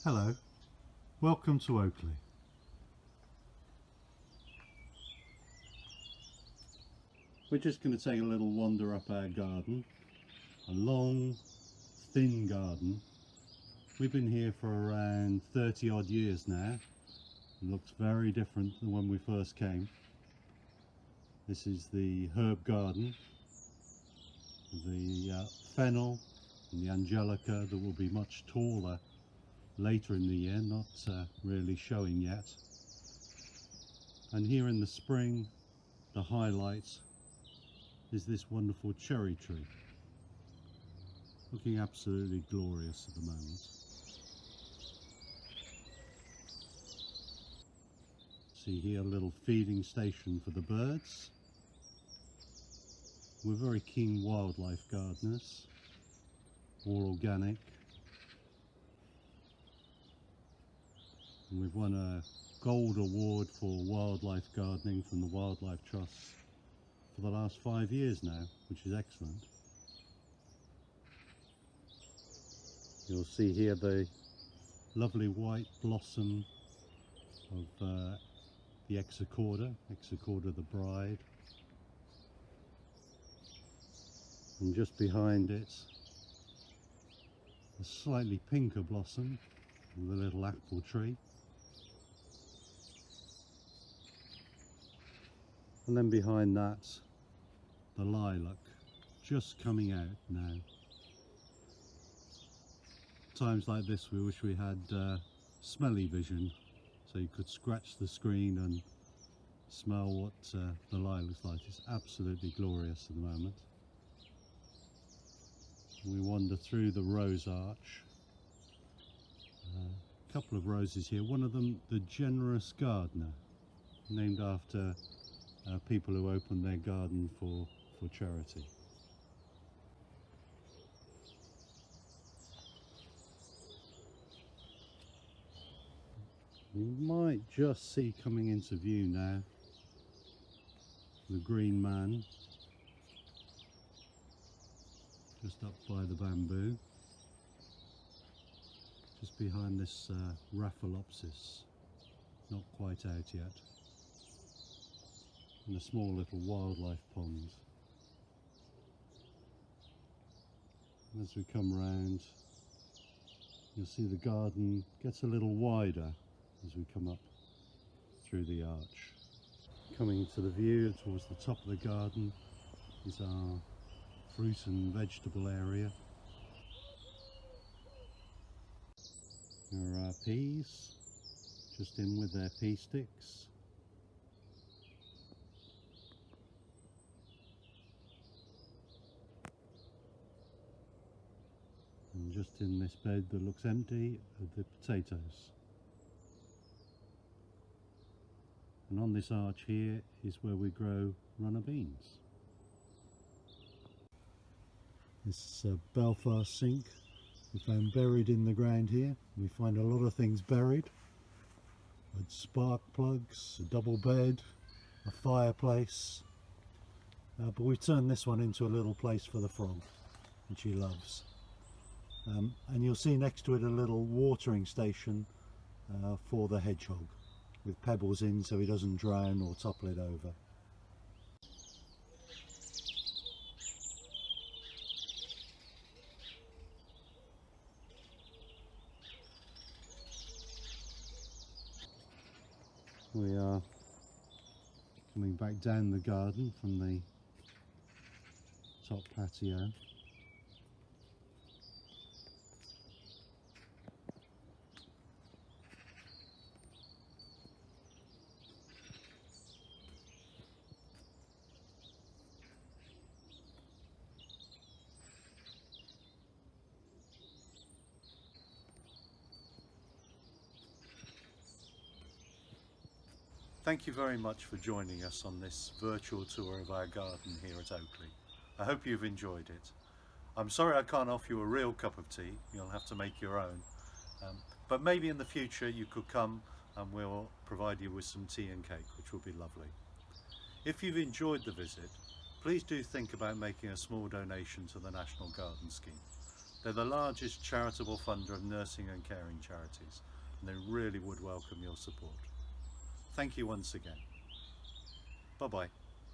Hello, welcome to Oakleigh. We're just going to take a little wander up our garden. A long, thin garden. We've been here for around 30 odd years now. It looks very different than when we first came. This is the herb garden. The fennel and the angelica that will be much taller later in the year, not really showing yet. And here in the spring, the highlight is this wonderful cherry tree, looking absolutely glorious at the moment. See here a little feeding station for the birds. We're very keen wildlife gardeners, all organic. And we've won a gold award for wildlife gardening from the Wildlife Trust for the last 5 years now, which is excellent. You'll see here the lovely white blossom of the Exocorda the bride. And just behind it, a slightly pinker blossom with a little apple tree. And then behind that, the lilac, just coming out now. Times like this we wish we had smelly vision, so you could scratch the screen and smell what the lilac's like. It's absolutely glorious at the moment. We wander through the rose arch. A couple of roses here, one of them the generous gardener, named after people who open their garden for charity. You might just see coming into view now the green man just up by the bamboo, just behind this Raphallopsis, not quite out yet, and a small little wildlife pond. And as we come round, you'll see the garden gets a little wider as we come up through the arch. Coming to the view towards the top of the garden is our fruit and vegetable area. There are our peas, just in with their pea sticks. And just in this bed that looks empty are the potatoes. And on this arch here is where we grow runner beans. This Belfast sink we found buried in the ground here. We find a lot of things buried. Spark plugs, a double bed, a fireplace. But we turned this one into a little place for the frog, which he loves. And you'll see next to it a little watering station for the hedgehog, with pebbles in so he doesn't drown or topple it over. We are coming back down the garden from the top patio. Thank you very much for joining us on this virtual tour of our garden here at Oakleigh. I hope you've enjoyed it. I'm sorry I can't offer you a real cup of tea, you'll have to make your own. But maybe in the future you could come and we'll provide you with some tea and cake, which will be lovely. If you've enjoyed the visit, please do think about making a small donation to the National Garden Scheme. They're the largest charitable funder of nursing and caring charities, and they really would welcome your support. Thank you once again. Bye bye.